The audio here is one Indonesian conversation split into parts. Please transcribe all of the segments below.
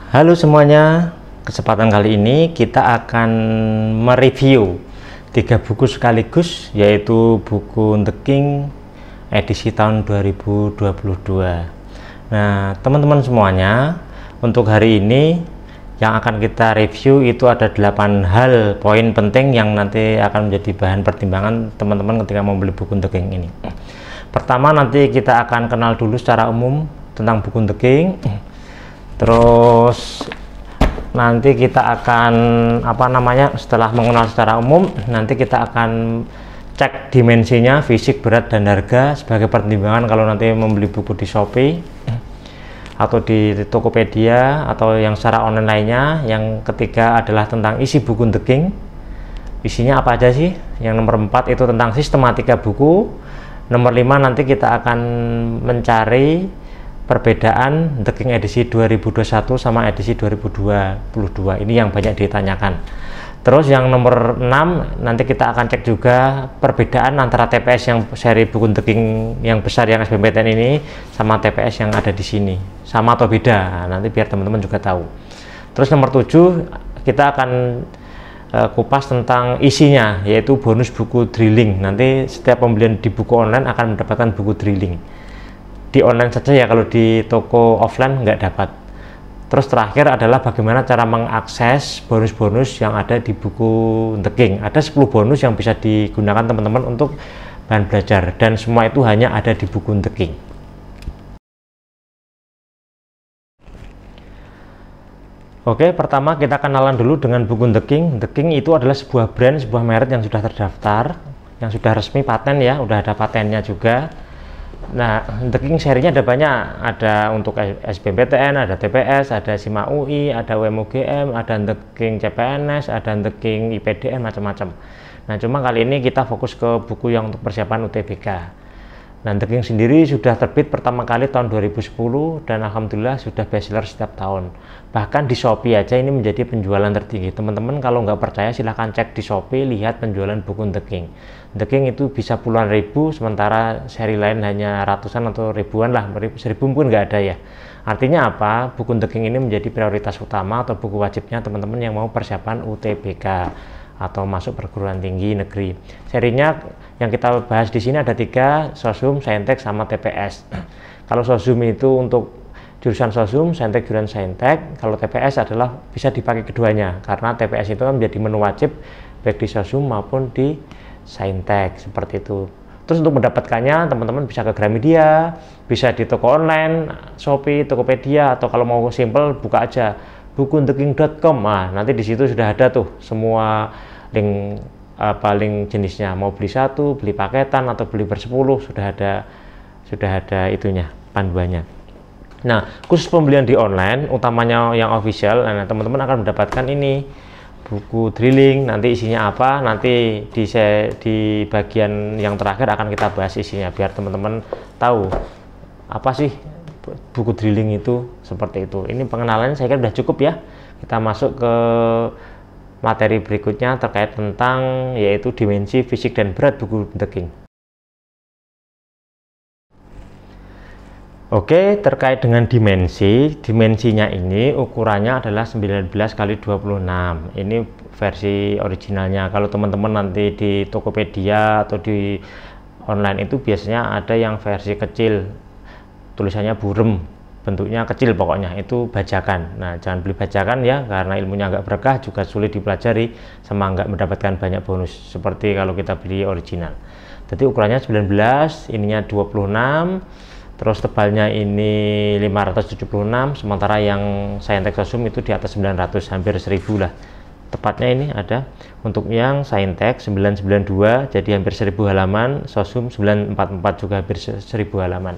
Halo semuanya, kesempatan kali ini kita akan mereview 3 buku sekaligus, yaitu buku The King edisi tahun 2022. Nah, teman-teman semuanya, untuk hari ini yang akan kita review itu ada 8 hal poin penting yang nanti akan menjadi bahan pertimbangan teman-teman ketika membeli buku The King ini. Pertama, nanti kita akan kenal dulu secara umum tentang buku The King. Terus nanti kita akan setelah mengenal secara umum, nanti kita akan cek dimensinya, fisik, berat, dan harga sebagai pertimbangan kalau nanti membeli buku di Shopee atau di Tokopedia atau yang secara online lainnya. Yang ketiga adalah tentang isi buku The King, isinya apa aja sih. Yang nomor 4 itu tentang sistematika buku. Nomor 5 nanti kita akan mencari perbedaan The King edisi 2021 sama edisi 2022. Ini yang banyak ditanyakan. Terus yang nomor 6 nanti kita akan cek juga perbedaan antara TPS yang seri buku The King yang besar yang SBMPTN ini sama TPS yang ada di sini, sama atau beda. Nanti biar teman-teman juga tahu. Terus nomor 7 kita akan kupas tentang isinya, yaitu bonus buku drilling. Nanti setiap pembelian di buku online akan mendapatkan buku drilling. Di online saja ya, kalau di toko offline nggak dapat. Terus terakhir adalah bagaimana cara mengakses bonus-bonus yang ada di buku The King. Ada 10 bonus yang bisa digunakan teman-teman untuk bahan belajar, dan semua itu hanya ada di buku The King. Oke, pertama kita kenalan dulu dengan buku The King. The King itu adalah sebuah brand, sebuah merek yang sudah terdaftar, yang sudah resmi paten ya, udah ada patennya juga. Nah, The King serinya ada banyak, ada untuk SBMPTN, ada TPS, ada SIMA UI, ada UMUGM, ada The King CPNS, ada The King IPDN, macam-macam. Nah, cuma kali ini kita fokus ke buku yang untuk persiapan UTBK. Nah, The King sendiri sudah terbit pertama kali tahun 2010 dan alhamdulillah sudah bestseller setiap tahun. Bahkan di Shopee aja ini menjadi penjualan tertinggi. Teman-teman kalau nggak percaya silahkan cek di Shopee, lihat penjualan buku The King. The King itu bisa puluhan ribu, sementara seri lain hanya ratusan atau ribuan lah, 1000 pun nggak ada ya. Artinya apa? Buku The King ini menjadi prioritas utama atau buku wajibnya teman-teman yang mau persiapan UTBK atau masuk perguruan tinggi negeri. Serinya yang kita bahas di sini ada 3, Sosum, Saintek, sama TPS. Kalau Sosum itu untuk jurusan Sosum, Saintek jurusan Saintek. Kalau TPS adalah bisa dipakai keduanya, karena TPS itu kan menjadi menu wajib baik di Sosum maupun di Saintek, seperti itu. Terus untuk mendapatkannya teman-teman bisa ke Gramedia, bisa di toko online, Shopee, Tokopedia, atau kalau mau simple buka aja bukuntheking.com. Nah, nanti di situ sudah ada tuh semua link link jenisnya, mau beli 1, beli paketan atau beli bersepuluh, sudah ada itunya, panduannya. Nah, khusus pembelian di online utamanya yang official, nah teman-teman akan mendapatkan ini buku drilling. Nanti isinya apa, nanti di bagian yang terakhir akan kita bahas isinya biar teman-teman tahu apa sih buku drilling itu, seperti itu. Ini pengenalan saya kira sudah cukup ya. Kita masuk ke materi berikutnya terkait tentang yaitu dimensi, fisik, dan berat buku The King. Oke, terkait dengan dimensinya ini ukurannya adalah 19 x 26. Ini versi originalnya. Kalau teman-teman nanti di Tokopedia atau di online itu biasanya ada yang versi kecil, tulisannya burem, bentuknya kecil, pokoknya itu bajakan. Nah, jangan beli bajakan ya, karena ilmunya agak berkah, juga sulit dipelajari, sama nggak mendapatkan banyak bonus seperti kalau kita beli original. Jadi ukurannya 19, ininya 26, terus tebalnya ini 576, sementara yang Saintek Sosum itu di atas 900, hampir 1000 lah tepatnya. Ini ada untuk yang Saintek 992, jadi hampir 1000 halaman, Sosum 944 juga hampir 1000 halaman.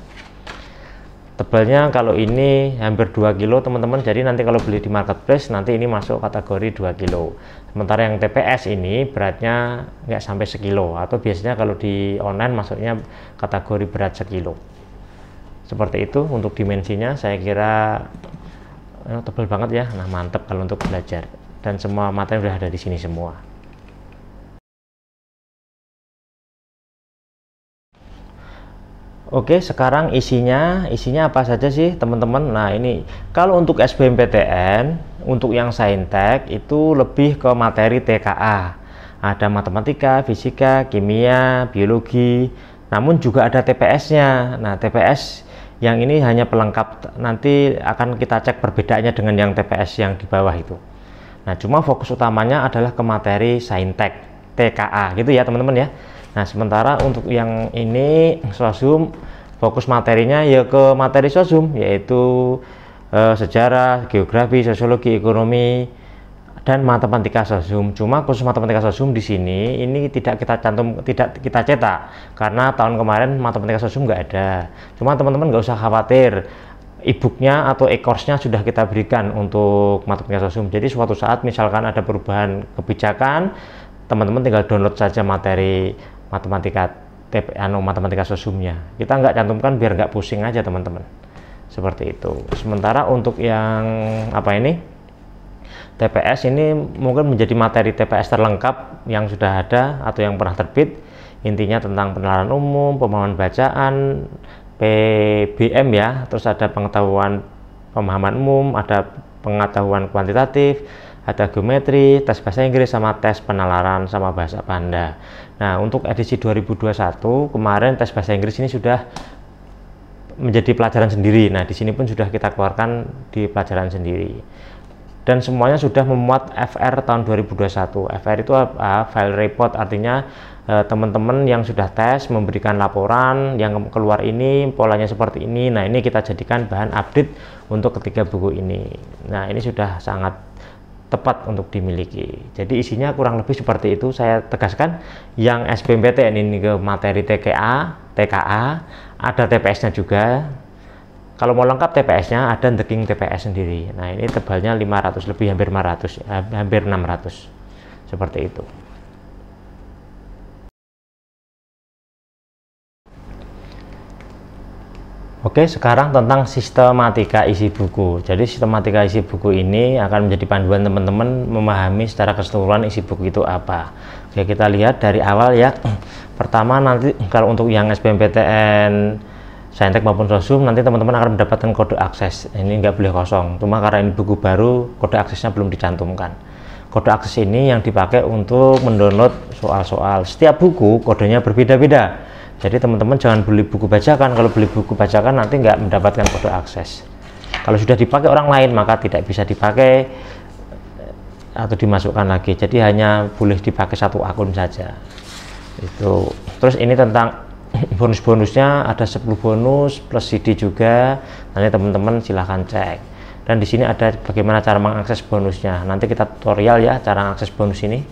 Tebalnya kalau ini hampir 2 kilo teman-teman, jadi nanti kalau beli di marketplace nanti ini masuk kategori 2 kilo. Sementara yang TPS ini beratnya nggak sampai sekilo, atau biasanya kalau di online masuknya kategori berat sekilo. Seperti itu untuk dimensinya, saya kira tebal banget ya. Nah, mantep kalau untuk belajar, dan semua materi sudah ada di sini semua. Oke, sekarang isinya apa saja sih teman-teman? Nah, ini kalau untuk SBMPTN, untuk yang Saintek itu lebih ke materi TKA. Ada matematika, fisika, kimia, biologi, namun juga ada TPS-nya. Nah, TPS yang ini hanya pelengkap, nanti akan kita cek perbedaannya dengan yang TPS yang di bawah itu. Nah, cuma fokus utamanya adalah ke materi Saintek, TKA gitu ya teman-teman ya. Nah, sementara untuk yang ini sosum, fokus materinya ya ke materi sosum, yaitu sejarah, geografi, sosiologi, ekonomi, dan matematika sosum. Cuma khusus matematika sosum di sini ini tidak kita cetak karena tahun kemarin matematika sosum nggak ada. Cuma teman-teman nggak usah khawatir, e-booknya atau e-course-nya sudah kita berikan untuk matematika sosum. Jadi suatu saat misalkan ada perubahan kebijakan, teman-teman tinggal download saja materi matematika sosumnya. Kita nggak cantumkan biar nggak pusing aja teman-teman, seperti itu. Sementara untuk yang TPS ini mungkin menjadi materi TPS terlengkap yang sudah ada atau yang pernah terbit, intinya tentang penalaran umum, pemahaman bacaan, PBM ya, terus ada pengetahuan pemahaman umum, ada pengetahuan kuantitatif, ada geometri, tes bahasa Inggris, sama tes penalaran sama bahasa Panda. Nah, untuk edisi 2021 kemarin tes bahasa Inggris ini sudah menjadi pelajaran sendiri. Nah, di sini pun sudah kita keluarkan di pelajaran sendiri. Dan semuanya sudah memuat FR tahun 2021. FR itu file report, artinya teman-teman yang sudah tes memberikan laporan yang keluar ini polanya seperti ini. Nah, ini kita jadikan bahan update untuk ketiga buku ini. Nah, ini sudah sangat tepat untuk dimiliki. Jadi isinya kurang lebih seperti itu. Saya tegaskan, yang SBMPTN ini ke materi TKA, ada TPS-nya juga. Kalau mau lengkap TPS-nya ada The King TPS sendiri. Nah, ini tebalnya 500 lebih, hampir 500, hampir 600. Seperti itu. Oke, sekarang tentang sistematika isi buku. Jadi sistematika isi buku ini akan menjadi panduan teman-teman memahami secara keseluruhan isi buku itu apa. Oke, kita lihat dari awal ya. Pertama, nanti kalau untuk yang SBMPTN Saintek maupun sosum, nanti teman-teman akan mendapatkan kode akses. Ini nggak boleh kosong. Cuma karena ini buku baru, kode aksesnya belum dicantumkan. Kode akses ini yang dipakai untuk mendownload soal-soal. Setiap buku kodenya berbeda-beda. Jadi teman-teman jangan beli buku bajakan. Kalau beli buku bajakan nanti nggak mendapatkan kode akses. Kalau sudah dipakai orang lain maka tidak bisa dipakai atau dimasukkan lagi. Jadi hanya boleh dipakai satu akun saja. Itu. Terus ini tentang bonus-bonusnya, ada 10 bonus plus CD juga. Nanti teman-teman silahkan cek. Dan di sini ada bagaimana cara mengakses bonusnya. Nanti kita tutorial ya cara mengakses bonus ini.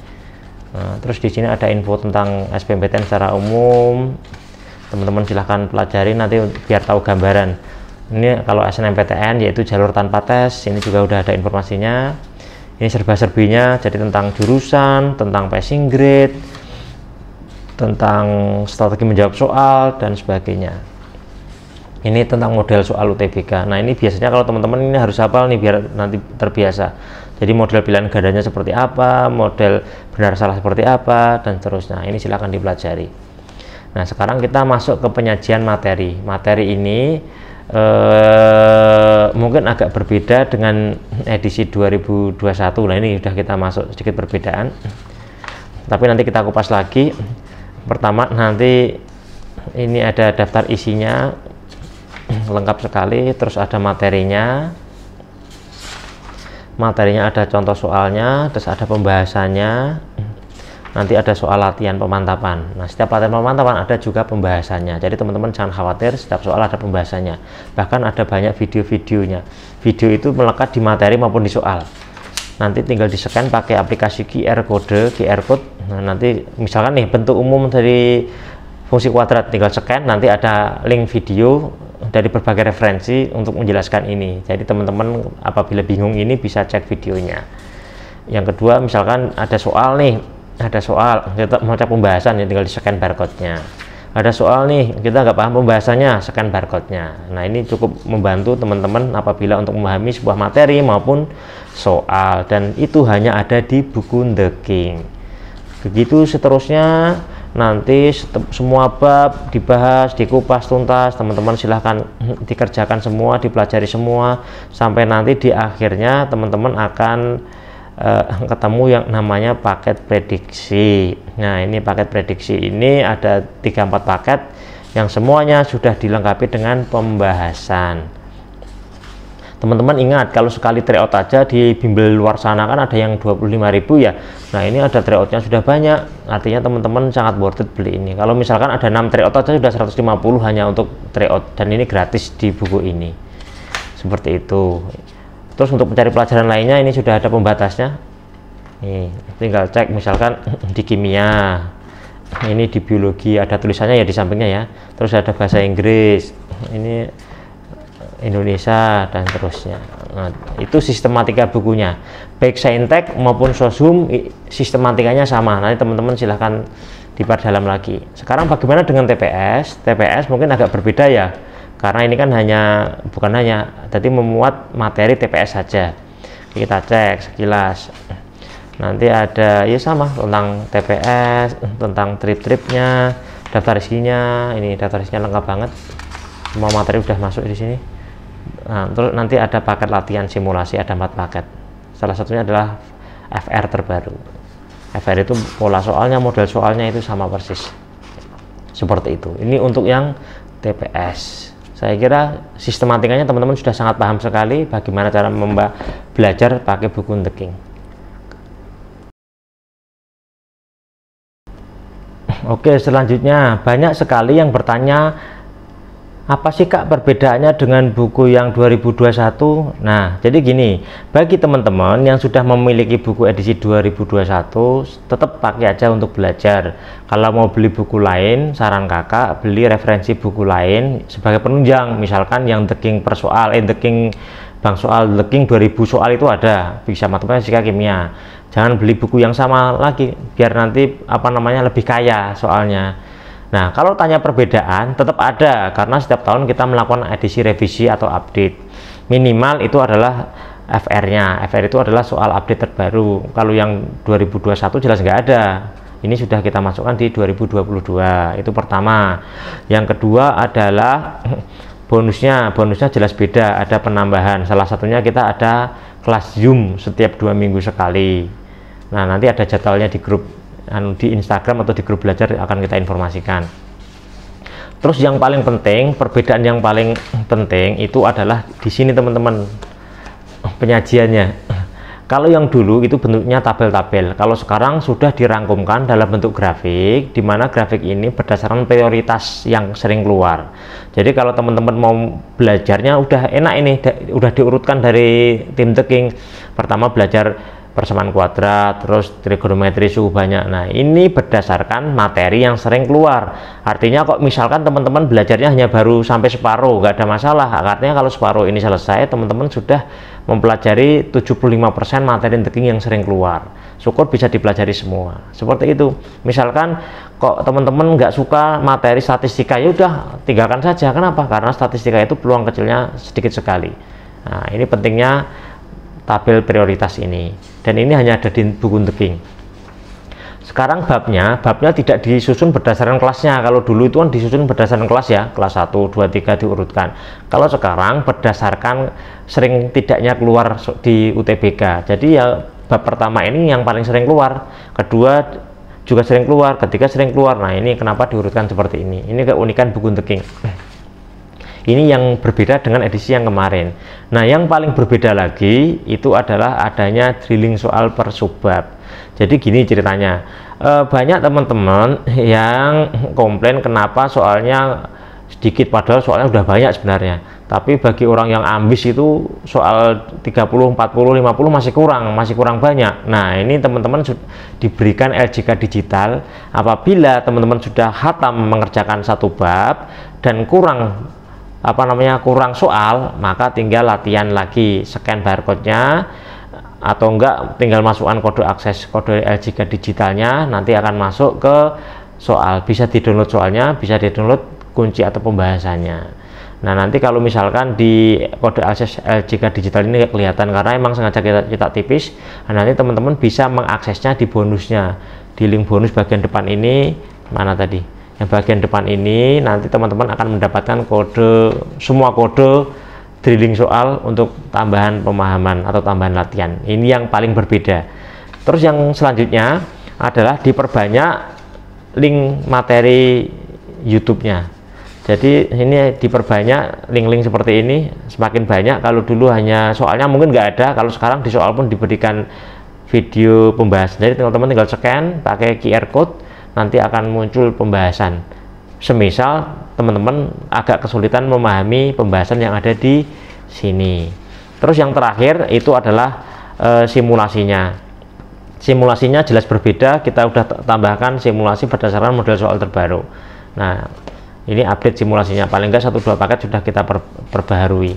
Nah, terus di sini ada info tentang SBMPTN secara umum. Teman-teman silahkan pelajari nanti biar tahu gambaran. Ini kalau SNMPTN yaitu jalur tanpa tes, ini juga udah ada informasinya. Ini serba-serbinya, jadi tentang jurusan, tentang passing grade, tentang strategi menjawab soal dan sebagainya. Ini tentang model soal UTBK. Nah, ini biasanya kalau teman-teman ini harus hafal nih biar nanti terbiasa. Jadi model pilihan gandanya seperti apa, model benar salah seperti apa, dan seterusnya. Ini silakan dipelajari. Nah, sekarang kita masuk ke penyajian materi. Materi ini mungkin agak berbeda dengan edisi 2021. Nah, ini sudah kita masuk sedikit perbedaan. Tapi nanti kita kupas lagi. Pertama, nanti ini ada daftar isinya lengkap sekali, terus ada materinya. Materinya ada contoh soalnya, terus ada pembahasannya. Nanti ada soal latihan pemantapan. Nah, setiap latihan pemantapan ada juga pembahasannya. Jadi teman-teman jangan khawatir, setiap soal ada pembahasannya. Bahkan ada banyak video-videonya. Video itu melekat di materi maupun di soal. Nanti tinggal di-scan pakai aplikasi QR code. Nah, nanti misalkan nih bentuk umum dari fungsi kuadrat, tinggal scan, nanti ada link video dari berbagai referensi untuk menjelaskan ini. Jadi teman-teman apabila bingung ini bisa cek videonya. Yang kedua, misalkan ada soal nih, kita mau cek pembahasan ya, tinggal di scan barcode-nya. Ada soal nih, kita nggak paham pembahasannya, scan barcode-nya. Nah, ini cukup membantu teman-teman apabila untuk memahami sebuah materi maupun soal, dan itu hanya ada di buku The King. Begitu seterusnya. nanti semua bab dibahas, dikupas tuntas, teman-teman silahkan dikerjakan semua, dipelajari semua, sampai nanti di akhirnya teman-teman akan ketemu yang namanya paket prediksi. Nah, ini paket prediksi ini ada 3-4 paket yang semuanya sudah dilengkapi dengan pembahasan. Teman-teman ingat, kalau sekali tryout aja di bimbel luar sana kan ada yang 25.000 ya. Nah, ini ada tryoutnya sudah banyak, artinya teman-teman sangat worth it beli ini. Kalau misalkan ada 6 tryout aja sudah 150 hanya untuk tryout, dan ini gratis di buku ini. Seperti itu. Terus untuk mencari pelajaran lainnya ini sudah ada pembatasnya. Nih, tinggal cek misalkan di kimia. Ini di biologi ada tulisannya ya di sampingnya ya. Terus ada bahasa Inggris. Ini Indonesia dan terusnya. Nah, itu sistematika bukunya, baik Saintek maupun Soshum sistematikanya sama. Nanti teman-teman silahkan diperdalam lagi. Sekarang bagaimana dengan TPS? TPS mungkin agak berbeda ya, karena ini kan bukan hanya jadi memuat materi TPS saja. Kita cek sekilas, nanti ada ya sama tentang TPS, tentang trip-tripnya, daftar isinya. Ini daftar isinya lengkap banget, semua materi sudah masuk di sini. Nah, terus nanti ada paket latihan simulasi, ada 4 paket. Salah satunya adalah FR terbaru. FR itu pola soalnya, model soalnya itu sama persis. Seperti itu. Ini untuk yang TPS. Saya kira sistematikanya teman-teman sudah sangat paham sekali bagaimana cara belajar pakai buku The King. Oke, selanjutnya banyak sekali yang bertanya, apa sih Kak perbedaannya dengan buku yang 2021? Nah, jadi gini, bagi teman-teman yang sudah memiliki buku edisi 2021, tetap pakai aja untuk belajar. Kalau mau beli buku lain, saran kakak beli referensi buku lain sebagai penunjang. Misalkan yang The King per soal, The King Bang soal, The King 2000 soal itu ada, bisa matematika, kimia. Jangan beli buku yang sama lagi, biar nanti lebih kaya soalnya. Nah, kalau tanya perbedaan, tetap ada, karena setiap tahun kita melakukan edisi revisi atau update. Minimal itu adalah FR-nya. FR itu adalah soal update terbaru. Kalau yang 2021 jelas nggak ada. Ini sudah kita masukkan di 2022. Itu pertama. Yang kedua adalah bonusnya jelas beda, ada penambahan. Salah satunya kita ada kelas Zoom setiap 2 minggu sekali. Nah, nanti ada jadwalnya di grup di Instagram atau di grup belajar akan kita informasikan. Terus yang paling penting, perbedaan yang paling penting itu adalah di sini teman-teman, penyajiannya. Kalau yang dulu itu bentuknya tabel-tabel, kalau sekarang sudah dirangkumkan dalam bentuk grafik, di mana grafik ini berdasarkan prioritas yang sering keluar. Jadi kalau teman-teman mau belajarnya udah enak, ini udah diurutkan dari tim The King. Pertama belajar persamaan kuadrat, terus trigonometri suhu banyak. Nah, ini berdasarkan materi yang sering keluar. Artinya kok misalkan teman-teman belajarnya hanya baru sampai separuh, nggak ada masalah. Artinya kalau separuh ini selesai, teman-teman sudah mempelajari 75% materi The King yang sering keluar. Syukur bisa dipelajari semua. Seperti itu. Misalkan kok teman-teman nggak suka materi statistika, ya udah tinggalkan saja. Kenapa? Karena statistika itu peluang kecilnya sedikit sekali. Nah, ini pentingnya tabel prioritas ini, dan ini hanya ada di buku The King. Sekarang babnya tidak disusun berdasarkan kelasnya. Kalau dulu itu kan disusun berdasarkan kelas ya, kelas 1, 2, 3 diurutkan. Kalau sekarang berdasarkan sering tidaknya keluar di UTBK. Jadi ya bab pertama ini yang paling sering keluar, kedua juga sering keluar, ketiga sering keluar. Nah, ini kenapa diurutkan seperti ini. Ini keunikan buku The King. Ini yang berbeda dengan edisi yang kemarin. Nah, yang paling berbeda lagi itu adalah adanya drilling soal per subbab. Jadi gini ceritanya, banyak teman-teman yang komplain kenapa soalnya sedikit, padahal soalnya udah banyak sebenarnya. Tapi bagi orang yang ambis itu soal 30, 40, 50 masih kurang banyak. Nah, ini teman-teman diberikan LJK digital. Apabila teman-teman sudah khatam mengerjakan satu bab dan kurang soal, maka tinggal latihan lagi, scan barcode-nya, atau enggak tinggal masukkan kode akses, kode LJK digitalnya, nanti akan masuk ke soal. Bisa di-download soalnya, bisa di-download kunci atau pembahasannya. Nah, nanti kalau misalkan di kode akses LJK digital ini kelihatan karena emang sengaja kita cetak tipis, nanti teman-teman bisa mengaksesnya di bonusnya, di link bonus bagian depan ini. Mana tadi? Yang bagian depan ini nanti teman-teman akan mendapatkan kode, semua kode drilling soal untuk tambahan pemahaman atau tambahan latihan. Ini yang paling berbeda. Terus yang selanjutnya adalah diperbanyak link materi YouTube-nya. Jadi ini diperbanyak link-link seperti ini, semakin banyak. Kalau dulu hanya soalnya mungkin nggak ada, kalau sekarang di soal pun diberikan video pembahasan. Jadi teman-teman tinggal scan pakai QR code, nanti akan muncul pembahasan. Semisal teman-teman agak kesulitan memahami pembahasan yang ada di sini. Terus yang terakhir itu adalah simulasinya. Simulasinya jelas berbeda, kita udah tambahkan simulasi berdasarkan model soal terbaru. Nah, ini update simulasinya, paling enggak 1-2 paket sudah kita perbaharui.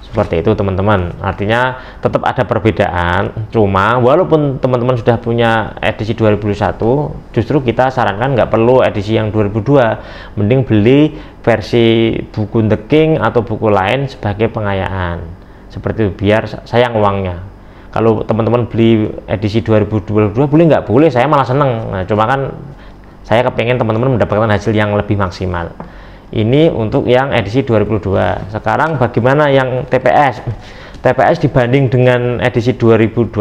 Seperti itu teman-teman, artinya tetap ada perbedaan, cuma walaupun teman-teman sudah punya edisi 2001, justru kita sarankan nggak perlu edisi yang 2002, mending beli versi buku The King atau buku lain sebagai pengayaan, seperti itu, biar sayang uangnya. Kalau teman-teman beli edisi 2022 boleh nggak? Boleh, saya malah seneng. Nah, cuma kan saya kepengen teman-teman mendapatkan hasil yang lebih maksimal. Ini untuk yang edisi 2022. Sekarang bagaimana yang TPS? TPS dibanding dengan edisi 2021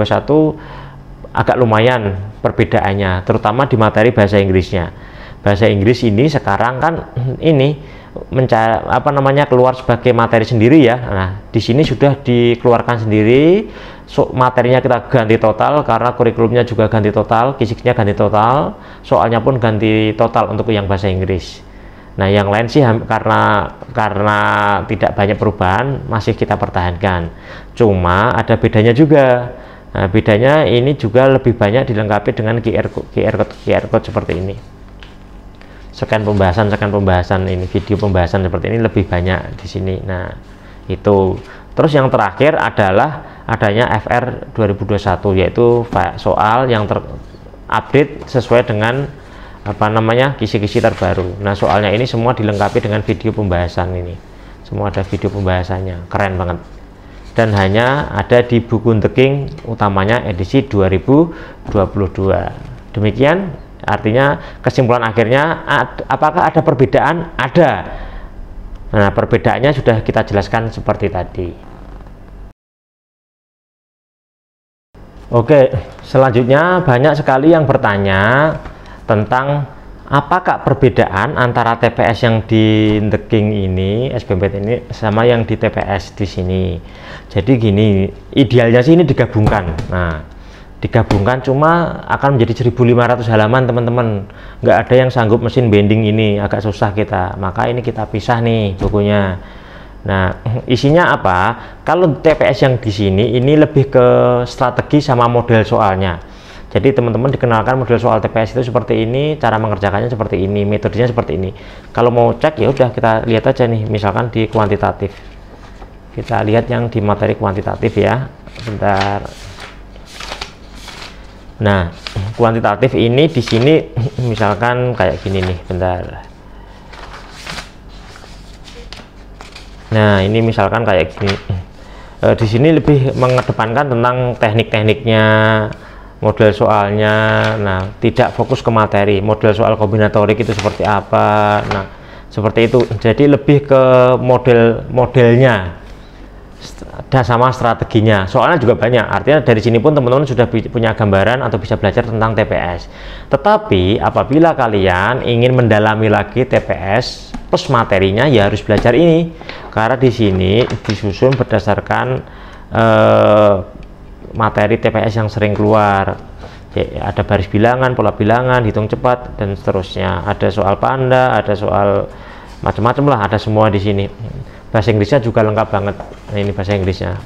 agak lumayan perbedaannya, terutama di materi bahasa Inggrisnya. Bahasa Inggris ini sekarang kan ini keluar sebagai materi sendiri ya. Nah, di sini sudah dikeluarkan sendiri. Materinya kita ganti total karena kurikulumnya juga ganti total, fisiknya ganti total, soalnya pun ganti total untuk yang bahasa Inggris. Nah, yang lain sih karena tidak banyak perubahan masih kita pertahankan. Cuma ada bedanya juga. Nah, bedanya ini juga lebih banyak dilengkapi dengan QR code seperti ini. Scan pembahasan ini, video pembahasan seperti ini lebih banyak di sini. Nah, itu. Terus yang terakhir adalah adanya FR 2021, yaitu soal yang terupdate sesuai dengan kisi-kisi terbaru. Nah, soalnya ini semua dilengkapi dengan video pembahasan ini. Semua ada video pembahasannya, keren banget. Dan hanya ada di buku The King utamanya edisi 2022. Demikian, artinya kesimpulan akhirnya apakah ada perbedaan? Ada. Nah, perbedaannya sudah kita jelaskan seperti tadi. Oke, selanjutnya banyak sekali yang bertanya tentang apakah perbedaan antara TPS yang di The King ini, SBMPTN ini, sama yang di TPS di sini. Jadi gini, idealnya sih ini digabungkan. Nah, digabungkan cuma akan menjadi 1500 halaman teman-teman. Nggak ada yang sanggup mesin bending ini, agak susah kita. Maka ini kita pisah nih bukunya. Nah, isinya apa? Kalau TPS yang di sini ini lebih ke strategi sama model soalnya. Jadi teman-teman dikenalkan model soal TPS itu seperti ini, cara mengerjakannya seperti ini, metodenya seperti ini. Kalau mau cek ya udah kita lihat aja nih, misalkan di kuantitatif. Kita lihat yang di materi kuantitatif ya. Bentar. Nah, kuantitatif ini di sini misalkan kayak gini nih, bentar. Nah, ini misalkan kayak gini. Di sini lebih mengedepankan tentang teknik-tekniknya, model soalnya. Nah, tidak fokus ke materi. Model soal kombinatorik itu seperti apa. Nah, seperti itu. Jadi lebih ke modelnya dan sama strateginya. Soalnya juga banyak. Artinya dari sini pun teman-teman sudah punya gambaran atau bisa belajar tentang TPS. Tetapi apabila kalian ingin mendalami lagi TPS plus materinya, ya harus belajar ini. Karena di sini disusun berdasarkan materi TPS yang sering keluar. Ya, ada baris bilangan, pola bilangan, hitung cepat, dan seterusnya. Ada soal panda, ada soal macam-macam lah, ada semua di sini. Bahasa Inggrisnya juga lengkap banget. Nah, ini bahasa Inggrisnya.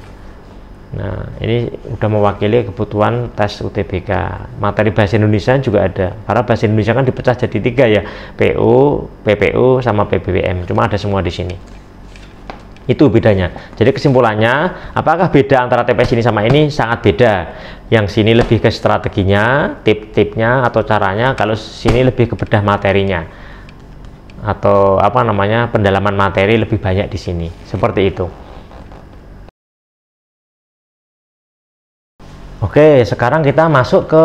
Nah, ini udah mewakili kebutuhan tes UTBK. Materi bahasa Indonesia juga ada. Karena bahasa Indonesia kan dipecah jadi 3 ya, PU, PPU, sama PBWM. Cuma ada semua di sini. Itu bedanya. Jadi kesimpulannya, apakah beda antara TPS ini sama ini? Sangat beda. Yang sini lebih ke strateginya, tip-tipnya atau caranya. Kalau sini lebih ke bedah materinya atau pendalaman materi lebih banyak di sini. Seperti itu. Oke, sekarang kita masuk ke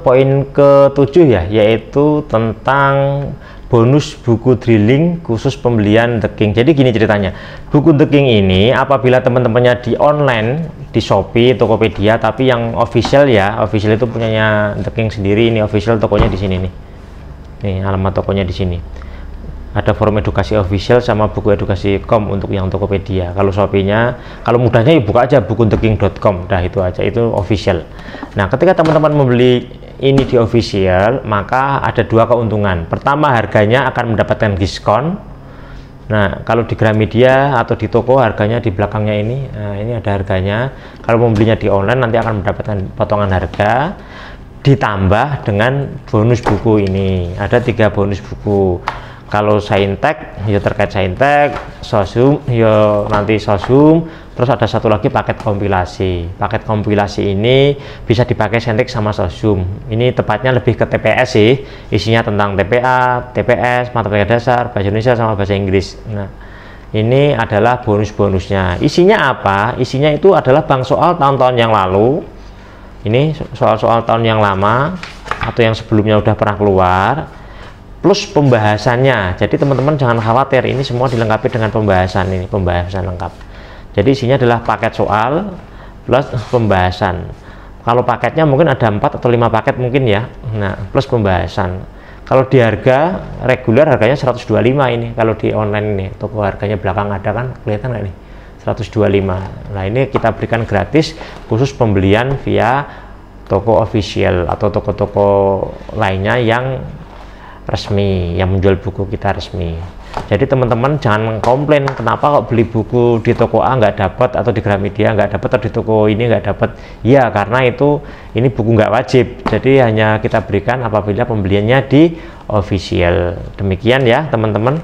poin ke-7 ya, yaitu tentang bonus buku drilling khusus pembelian The King. Jadi gini ceritanya, buku The King ini apabila teman-temannya di online, di Shopee, Tokopedia, tapi yang official ya, official itu punyanya The King sendiri, ini official tokonya di sini nih. Nih alamat tokonya di sini. Ada forum edukasi official sama buku edukasi.com untuk yang Tokopedia. Kalau Shopee-nya, kalau mudahnya ya buka aja bukuntheking.com. Nah, itu aja, itu official. Nah, ketika teman-teman membeli ini di official, maka ada dua keuntungan. Pertama, harganya akan mendapatkan diskon. Nah, kalau di Gramedia atau di toko harganya di belakangnya ini, nah ini ada harganya. Kalau membelinya di online nanti akan mendapatkan potongan harga ditambah dengan bonus buku ini. Ada 3 bonus buku. Kalau Saintek ya terkait Saintek, Sosum ya nanti Sosum, terus ada satu lagi paket kompilasi. Paket kompilasi ini bisa dipakai Saintek sama Sosum. Ini tepatnya lebih ke TPS sih, isinya tentang TPA, TPS, matematika dasar, bahasa Indonesia sama bahasa Inggris. Nah, ini adalah bonus-bonusnya. Isinya apa? Isinya itu adalah bank soal tahun-tahun yang lalu. Ini soal-soal tahun yang lama atau yang sebelumnya udah pernah keluar, plus pembahasannya. Jadi teman-teman jangan khawatir, ini semua dilengkapi dengan pembahasan, ini pembahasan lengkap. Jadi isinya adalah paket soal plus pembahasan. Kalau paketnya mungkin ada 4 atau 5 paket mungkin ya. Nah, plus pembahasan. Kalau di harga reguler harganya 125 ini. Kalau di online ini, toko harganya belakang ada kan, kelihatan nggak nih? 125. Nah, ini kita berikan gratis khusus pembelian via toko official atau toko-toko lainnya yang resmi, yang menjual buku kita resmi. Jadi teman-teman jangan komplain kenapa kok beli buku di toko A nggak dapat, atau di Gramedia nggak dapat, atau di toko ini nggak dapat. Ya karena ini buku nggak wajib, jadi hanya kita berikan apabila pembeliannya di official. Demikian ya teman-teman.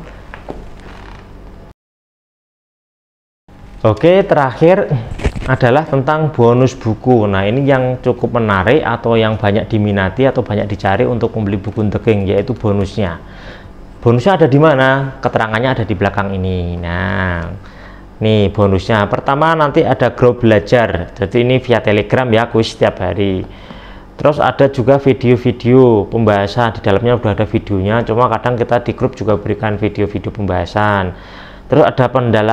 Oke, terakhir adalah tentang bonus buku. Nah, ini yang cukup menarik atau yang banyak diminati atau banyak dicari untuk membeli buku The King, yaitu bonusnya. Bonusnya ada di mana? Keterangannya ada di belakang ini. Nah, nih bonusnya. Pertama nanti ada grup belajar. Jadi ini via Telegram ya, kuis setiap hari. Terus ada juga video-video pembahasan, di dalamnya udah ada videonya. Cuma kadang kita di grup juga berikan video-video pembahasan. Terus ada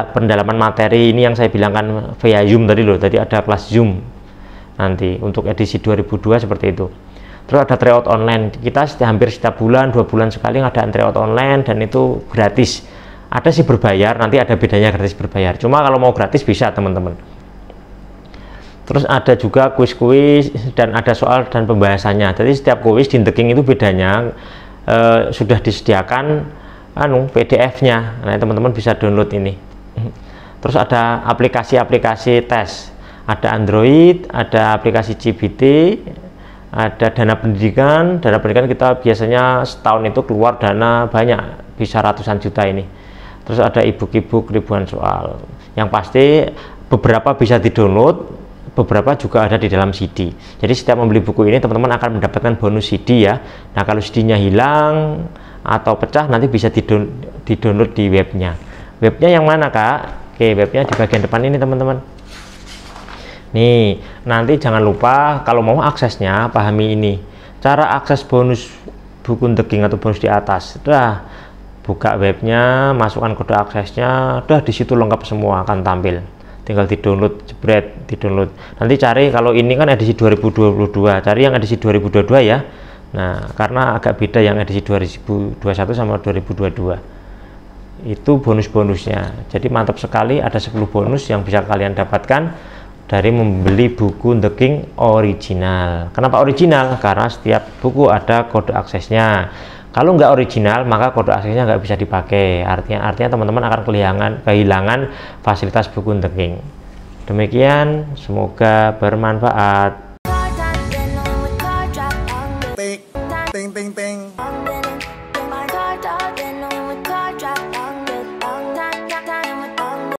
pendalaman materi, ini yang saya bilangkan via Zoom tadi loh. Tadi ada kelas Zoom nanti untuk edisi 2002 seperti itu. Terus ada tryout online, kita hampir setiap bulan, 2 bulan sekali ada tryout online, dan itu gratis. Ada sih berbayar, nanti ada bedanya gratis berbayar. Cuma kalau mau gratis bisa teman-teman. Terus ada juga kuis-kuis dan ada soal dan pembahasannya. Jadi setiap kuis di The King itu bedanya sudah disediakan PDF-nya. Nah, teman-teman bisa download ini. Terus ada aplikasi-aplikasi tes. Ada Android, ada aplikasi CBT, ada dana pendidikan. Dana pendidikan kita biasanya setahun itu keluar dana banyak, bisa ratusan juta ini. Terus ada e-book ribuan soal. Yang pasti beberapa bisa di-download, beberapa juga ada di dalam CD. Jadi setiap membeli buku ini teman-teman akan mendapatkan bonus CD ya. Nah, kalau CD-nya hilang atau pecah nanti bisa di-download di webnya. Webnya yang mana Kak? Oke, webnya di bagian depan ini teman-teman. Nih, nanti jangan lupa kalau mau aksesnya pahami ini. Cara akses bonus buku The King atau bonus di atas. Udah buka webnya, masukkan kode aksesnya, udah di situ lengkap semua akan tampil. Tinggal di-download, jebret, di-download. Nanti cari, kalau ini kan edisi 2022, cari yang edisi 2022 ya. Nah, karena agak beda yang edisi 2021 sama 2022. Itu bonus-bonusnya. Jadi mantap sekali, ada 10 bonus yang bisa kalian dapatkan dari membeli buku The King original. Kenapa original? Karena setiap buku ada kode aksesnya. Kalau nggak original, maka kode aksesnya nggak bisa dipakai. Artinya teman-teman akan kehilangan fasilitas buku The King. Demikian, semoga bermanfaat.